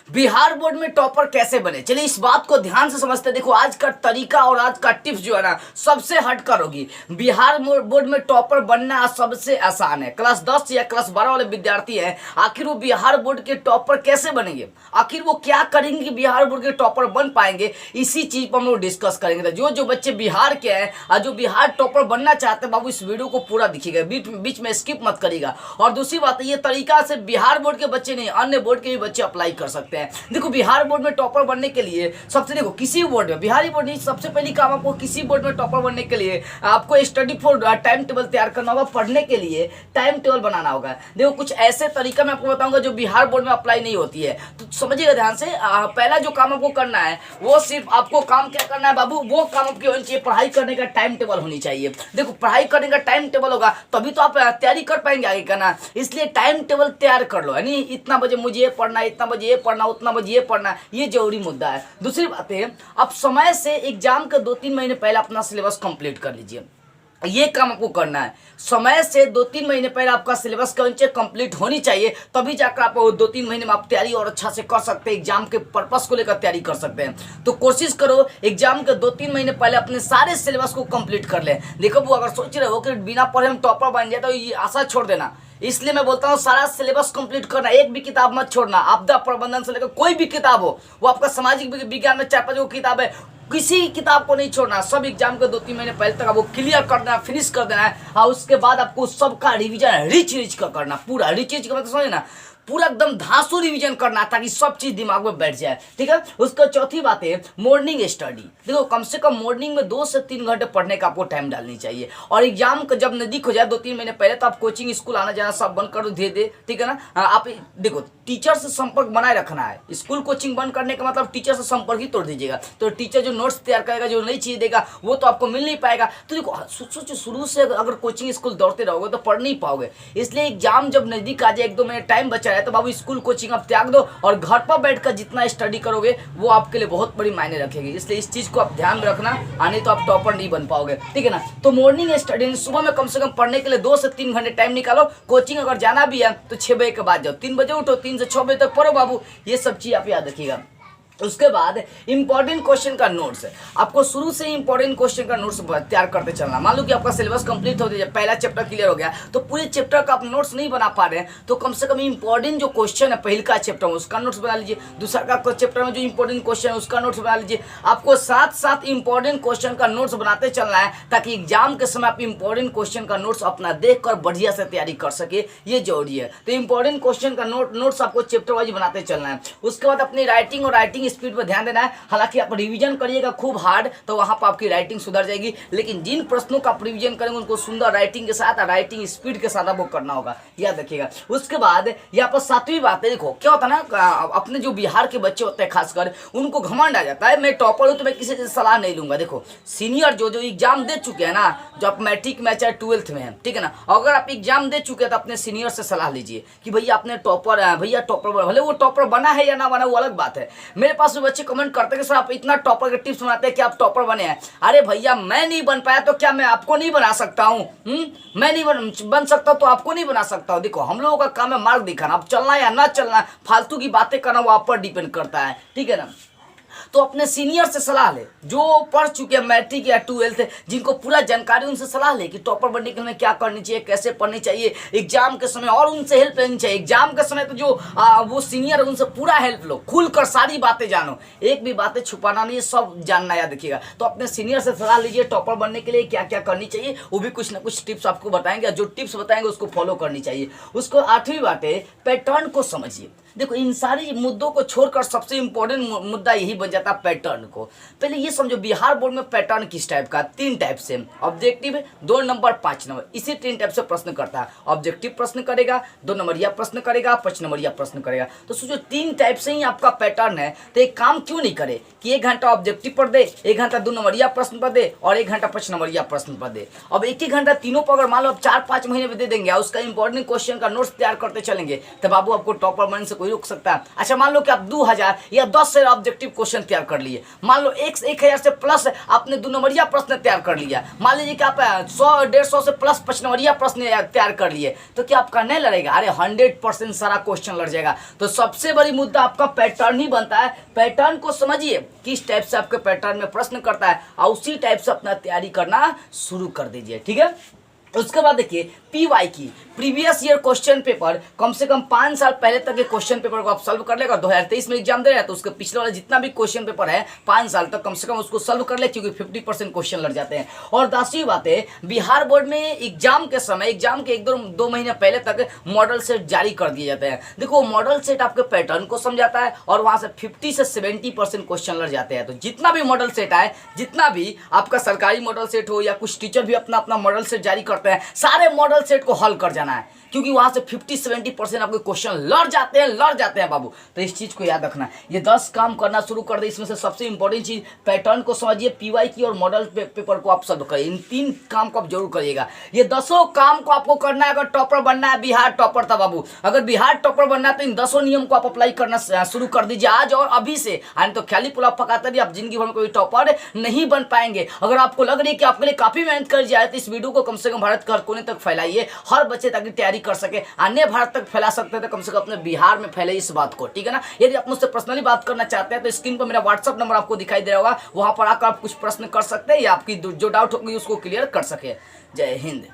Bihar board में topper कैसे बने, चलिए इस बात को ध्यान से समझते हैं। देखो आज का तरीका और आज का टिप्स जो है ना सबसे हटकर होगी। बिहार बोर्ड में टॉपर बनना सबसे आसान है। क्लास 10 या क्लास 12 वाले विद्यार्थी हैं, आखिर वो बिहार बोर्ड के टॉपर कैसे बनेंगे, आखिर वो क्या करेंगे कि बिहार बोर्ड के टॉपर बन पाएंगे, इसी चीज पर हम लोग डिस्कस करेंगे। तो जो बच्चे बिहार के हैं और जो बिहार टॉपर बनना चाहते हैं, बाबू इस वीडियो को पूरा दिखिएगा, बीच में स्किप मत करिएगा। और दूसरी बात ये तरीका से बिहार बोर्ड के बच्चे नहीं, अन्य बोर्ड के भी बच्चे अप्लाई कर सकते हैं। देखो बिहार बोर्ड में टॉपर बनने के लिए सबसे, देखो किसी बोर्ड में, बिहारी बोर्ड नहीं, सबसे पहली काम आपको किसी बोर्ड में टॉपर बनने के लिए आपको स्टडी फॉर टाइम टेबल तैयार करना होगा, पढ़ने के लिए टाइम टेबल बनाना होगा। देखो कुछ ऐसे तरीका मैं आपको बताऊंगा जो बिहार बोर्ड में अप्लाई नहीं होती है, तो समझिएगा ध्यान से। पहला जो काम आपको करना है वो सिर्फ आपको काम क्या करना है बाबू, वो काम आपकी होनी चाहिए, पढ़ाई करने का टाइम टेबल होनी चाहिए। देखो पढ़ाई करने का टाइम टेबल होगा तभी तो आप तैयारी कर पाएंगे आगे करना, इसलिए टाइम टेबल तैयार कर लो। यानी इतना बजे मुझे ये पढ़ना, इतना बजे ये पढ़ना, उतना बजे ये पढ़ना, ये जरूरी मुद्दा है। दूसरी बात है, आप समय से एग्जाम के 2-3 महीने पहले अपना सिलेबस कंप्लीट कर लीजिए। ये काम आपको करना है, समय से 2-3 महीने पहले आपका सिलेबस कंप्लीट होनी चाहिए, तभी जाकर आप 2-3 महीने में आप तैयारी और अच्छा से कर सकते हैं, एग्जाम के पर्पस को लेकर तैयारी कर सकते हैं। तो कोशिश करो एग्जाम के 2-3 महीने पहले अपने सारे सिलेबस को कंप्लीट कर लें। देखो वो अगर सोच रहे हो कि बिना पढ़े हम टॉपर बन जाए तो ये आशा छोड़ देना, इसलिए मैं बोलता हूँ सारा सिलेबस कंप्लीट करना, एक भी किताब मत छोड़ना। आपदा प्रबंधन से लेकर कोई भी किताब हो, वो आपका सामाजिक विज्ञान में 4-5 किताब है, किसी किताब को नहीं छोड़ना। सब एग्जाम के 2-3 महीने पहले तक आपको क्लियर कर देना, फिनिश कर देना है। और उसके बाद आपको सबका रिवीजन रिच का करना, पूरा रिच का मतलब समझे ना, पूरा एकदम धांसू रिवीजन करना ताकि सब चीज दिमाग में बैठ जाए, ठीक है। उसका चौथी बात है मॉर्निंग स्टडी। देखो कम से कम मॉर्निंग में 2 से 3 घंटे पढ़ने का आपको टाइम डालनी चाहिए। और एग्जाम का जब नजदीक हो जाए 2-3 महीने पहले, तो आप कोचिंग स्कूल आना जाना सब बंद कर दे, ठीक है ना। आप देखो टीचर से संपर्क बनाए रखना है, स्कूल कोचिंग बंद करने का मतलब टीचर से संपर्क ही तोड़ दीजिएगा। तो टीचर जो नोट्स तैयार करेगा, जो नई चीज देगा, वो तो आपको मिल नहीं पाएगा। तो देखो सोचो शुरू से अगर कोचिंग स्कूल दौड़ते रहोगे तो पढ़ नहीं पाओगे। इसलिए एग्जाम जब नजदीक आ जाए, 1-2 महीने टाइम बचा है, तो बाबू स्कूल कोचिंग आप त्याग दो और घर पर बैठकर जितना स्टडी करोगे वो आपके लिए बहुत बड़ी मायने रखेगी। इसलिए इस चीज को आप ध्यान में रखना, नहीं तो आप टॉपर नहीं बन पाओगे, ठीक है ना। तो मॉर्निंग स्टडी सुबह में कम से कम पढ़ने के लिए 2 से 3 घंटे टाइम निकालो। कोचिंग अगर जाना भी है तो 6 बजे के बाद जाओ, 3 बजे उठो, 3 से 6 बजे तक पढ़ो बाबू। ये सब चीज आप याद रखिएगा। उसके बाद इंपॉर्टेंट क्वेश्चन का नोट्स है, आपको शुरू से ही इंपॉर्टेंट क्वेश्चन का नोट्स तैयार करते चलना। मान लो कि आपका सिलेबस कंप्लीट हो गया, पहला चैप्टर क्लियर हो गया, तो पूरे चैप्टर का आप नोट्स नहीं बना पा रहे हैं, तो कम से कम इंपॉर्टेंट जो क्वेश्चन है पहले का चैप्टर में उसका नोट्स बना लीजिए। दूसरा का चैप्टर में जो इंपॉर्टेंट क्वेश्चन है उसका नोट्स बना लीजिए। आपको साथ साथ इंपॉर्टेंट क्वेश्चन का नोट्स बनाते चलना है, ताकि एग्जाम के समय आप इंपॉर्टेंट क्वेश्चन का नोट्स अपना देख कर बढ़िया से तैयारी कर सके, ये जरूरी है। तो इंपॉर्टेंट क्वेश्चन का नोट्स आपको चैप्टर वाइज बनाते चलना है। उसके बाद अपनी राइटिंग और राइटिंग स्पीड पर ध्यान देना है। हालांकि आप रिवीजन करिएगा खूब हार्ड, तो वहां पर आपकी राइटिंग सुधर जाएगी, लेकिन जिन प्रश्नों का आप रिवीजन करेंगे उनको सुंदर राइटिंग के साथ, राइटिंग स्पीड के साथ आपको करना होगा, याद रखिएगा। उसके बाद यहाँ पर 7वीं बात है, देखो क्या होता है ना, अपने जो बिहार के बच्चे होते हैं खासकर, उनको घमंड आ जाता है मैं टॉपर हूं तो मैं किसी से सलाह नहीं लूंगा। देखो सीनियर जो एग्जाम दे चुके हैं ना, जो आप मैट्रिक में चाहे 12th में है, ठीक है ना, अगर आप एग्जाम दे चुके हैं तो अपने सीनियर से सलाह लीजिए कि भैया आपने टॉपर, भैया टॉपर, भले वो टॉपर बना है या ना बना वो अलग बात है। मेरे पास जो बच्चे कमेंट करते हैं कि सर आप इतना टॉपर के टिप्स बनाते हैं कि आप टॉपर बने हैं। अरे भैया मैं नहीं बन पाया तो क्या मैं आपको नहीं बना सकता हूं? मैं नहीं बन सकता तो आपको नहीं बना सकता हूं। देखो हम लोगों का काम है मार्ग दिखाना, अब चलना या ना चलना, फालतू की बातें करना वो आप पर डिपेंड करता है, ठीक है ना। तो अपने सीनियर से सलाह ले, जो पढ़ चुके हैं मैट्रिक या 12th, जिनको पूरा जानकारी, उनसे सलाह ले कि टॉपर बनने के लिए क्या करनी चाहिए, कैसे पढ़नी चाहिए एग्जाम के समय, और उनसे हेल्प लेनी चाहिए। एग्जाम के समय तो जो वो सीनियर है उनसे पूरा हेल्प लो, खुलकर सारी बातें जानो, एक भी बातें छुपाना नहीं है, सब जानना याद रखिएगा। तो अपने सीनियर से सलाह लीजिए टॉपर बनने के लिए क्या क्या करनी चाहिए, वो भी कुछ ना कुछ टिप्स आपको बताएंगे, जो टिप्स बताएंगे उसको फॉलो करनी चाहिए। उसको 8वीं बात है पैटर्न को समझिए। देखो इन सारी मुद्दों को छोड़कर सबसे इंपॉर्टेंट मुद्दा यही बन जाता है पैटर्न को। पहले ये समझो बिहार बोर्ड में पैटर्न किस टाइप का, 3 टाइप से, ऑब्जेक्टिव 2 नंबर 5 नंबर, इसी 3 टाइप से प्रश्न करता है। ऑब्जेक्टिव प्रश्न करेगा, 2 नंबरिया प्रश्न करेगा, 5 नंबरिया प्रश्न करेगा। तो सोचो 3 टाइप से ही आपका पैटर्न है, तो एक काम क्यों नहीं करे कि 1 घंटा ऑब्जेक्टिव पर दे, 1 घंटा 2 नंबरिया प्रश्न पर दे और 1 घंटा 5 नंबरिया प्रश्न पर दे। अब 1-1 घंटा तीनों पर अगर मान लो आप 4-5 महीने में दे देंगे, उसका इंपॉर्टेंट क्वेश्चन का नोट्स तैयार करते चलेंगे, तो बाबू आपको टॉपर बनने से कोई कोई रोक सकता है। अच्छा मान लो कि आप 2000 या 10 से ऑब्जेक्टिव क्वेश्चन तैयार कर लिए, मान लो 1000 से प्लस आपने 2 नंबरिया प्रश्न तैयार कर लिया, मान लीजिए कि आप 100-150 से प्लस 5 नंबरिया प्रश्न तैयार कर लिए, तो क्या आपका नहीं लड़ेगा? अरे 100% सारा क्वेश्चन लड़ जाएगा। तो सबसे बड़ी मुद्दा आपका पैटर्न ही बनता है। पैटर्न को समझिए, किस टाइप से आपके पैटर्न में प्रश्न करता है और उसी टाइप से अपना तैयारी करना शुरू कर दीजिए, ठीक है। उसके बाद देखिए पीवाई की प्रीवियस ईयर क्वेश्चन पेपर, कम से कम 5 साल पहले तक के क्वेश्चन पेपर को आप सॉल्व कर लेगा। 2023 में एग्जाम दे रहे हैं तो उसके पिछले वाला जितना भी क्वेश्चन पेपर है 5 साल तक कम से कम उसको सॉल्व कर ले, क्योंकि 50% क्वेश्चन लग जाते हैं। और 10वीं बात है, बिहार बोर्ड में एग्जाम के समय, एग्जाम के 1-2 महीने पहले तक मॉडल सेट जारी कर दिए जाते हैं। देखो मॉडल सेट आपके पैटर्न को समझाता है और वहां से 50 से 70% क्वेश्चन लग जाते हैं। तो जितना भी मॉडल सेट आए, जितना भी आपका सरकारी मॉडल सेट हो या कुछ टीचर भी अपना अपना मॉडल सेट जारी करते हैं, सारे मॉडल सेट को हल कर जाना है, क्योंकि वहां से 50-70% आपके क्वेश्चन लड़ जाते हैं बाबू। तो इस चीज को याद रखना है। ये 10 काम करना शुरू कर दे। इसमें से सबसे इंपॉर्टेंट चीज पैटर्न को समझिए, पीवाई की और मॉडल पेपर को आप सॉल्व करिए। इन 3 काम को आप जरूर करिएगा। ये 10 काम को आपको करना है अगर टॉपर बनना है। बिहार टॉपर था बाबू, अगर बिहार टॉपर बनना है तो इन 10 नियम को आप अप्लाई करना शुरू कर दीजिए आज और अभी से। तो ख्याली पुलाव पकाते रहिए, आप जिंदगी भर में कोई टॉपर नहीं बन पाएंगे। अगर आपको लग रही है कि आपके लिए काफी मेहनत कर जाए तो इस वीडियो को कम से कम भारत के हर कोने तक फैलाइए, हर बच्चे ताकि तैयारी कर सके। अन्य भारत तक फैला सकते हैं तो कम से कम अपने बिहार में फैले इस बात को, ठीक है ना। यदि आप मुझसे पर्सनली बात करना चाहते हैं तो स्क्रीन पर मेरा व्हाट्सअप नंबर आपको दिखाई दे रहा होगा, वहां पर आकर आप कुछ प्रश्न कर सकते हैं या आपकी जो डाउट होगी उसको क्लियर कर सके। जय हिंद।